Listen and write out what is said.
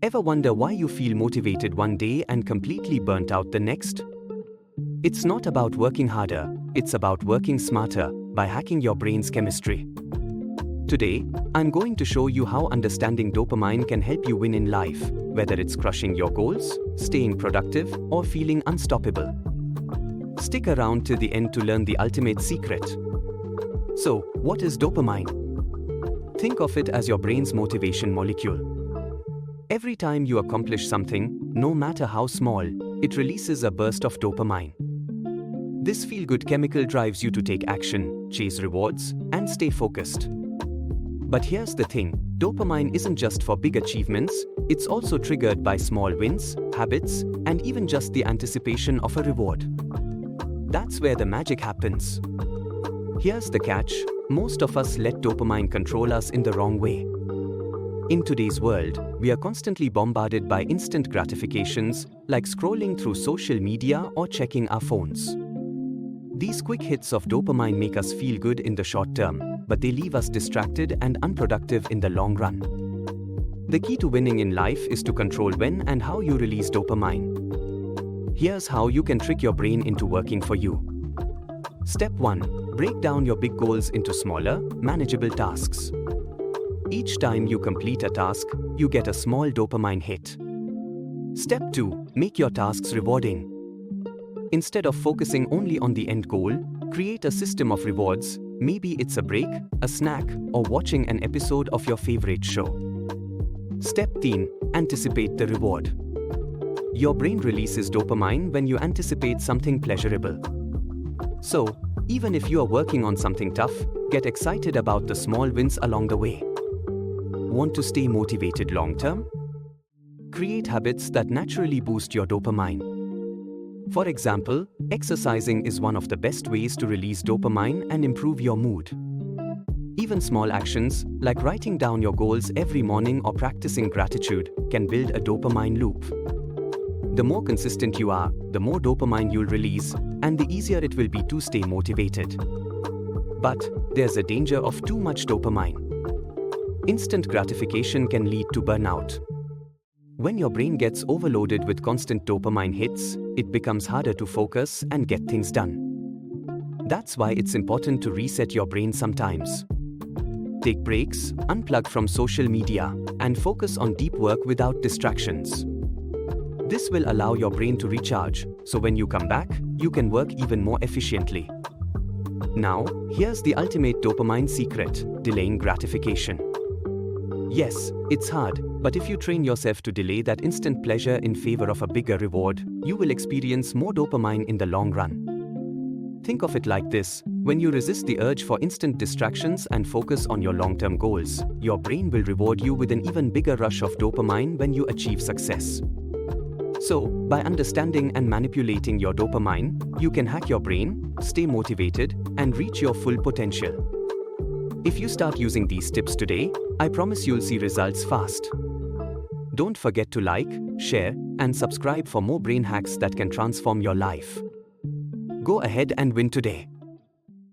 Ever wonder why you feel motivated one day and completely burnt out the next? It's not about working harder, it's about working smarter by hacking your brain's chemistry. Today, I'm going to show you how understanding dopamine can help you win in life, whether it's crushing your goals, staying productive, or feeling unstoppable. Stick around till the end to learn the ultimate secret. So, what is dopamine? Think of it as your brain's motivation molecule. Every time you accomplish something, no matter how small, it releases a burst of dopamine. This feel-good chemical drives you to take action, chase rewards, and stay focused. But here's the thing, dopamine isn't just for big achievements, it's also triggered by small wins, habits, and even just the anticipation of a reward. That's where the magic happens. Here's the catch, most of us let dopamine control us in the wrong way. In today's world, we are constantly bombarded by instant gratifications, like scrolling through social media or checking our phones. These quick hits of dopamine make us feel good in the short term, but they leave us distracted and unproductive in the long run. The key to winning in life is to control when and how you release dopamine. Here's how you can trick your brain into working for you. Step 1. Break down your big goals into smaller, manageable tasks. Each time you complete a task, you get a small dopamine hit. Step 2. Make your tasks rewarding. Instead of focusing only on the end goal, create a system of rewards. Maybe it's a break, a snack, or watching an episode of your favorite show. Step 3. Anticipate the reward. Your brain releases dopamine when you anticipate something pleasurable. So, even if you are working on something tough, get excited about the small wins along the way. Want to stay motivated long term? Create habits that naturally boost your dopamine. For example, exercising is one of the best ways to release dopamine and improve your mood. Even small actions, like writing down your goals every morning or practicing gratitude, can build a dopamine loop. The more consistent you are, the more dopamine you'll release, and the easier it will be to stay motivated. But there's a danger of too much dopamine. Instant gratification can lead to burnout. When your brain gets overloaded with constant dopamine hits, it becomes harder to focus and get things done. That's why it's important to reset your brain sometimes. Take breaks, unplug from social media, and focus on deep work without distractions. This will allow your brain to recharge, so when you come back, you can work even more efficiently. Now, here's the ultimate dopamine secret: delaying gratification. Yes, it's hard, but if you train yourself to delay that instant pleasure in favor of a bigger reward, you will experience more dopamine in the long run. Think of it like this: when you resist the urge for instant distractions and focus on your long-term goals, your brain will reward you with an even bigger rush of dopamine when you achieve success. So, by understanding and manipulating your dopamine, you can hack your brain, stay motivated, and reach your full potential. If you start using these tips today, I promise you'll see results fast. Don't forget to like, share, and subscribe for more brain hacks that can transform your life. Go ahead and win today.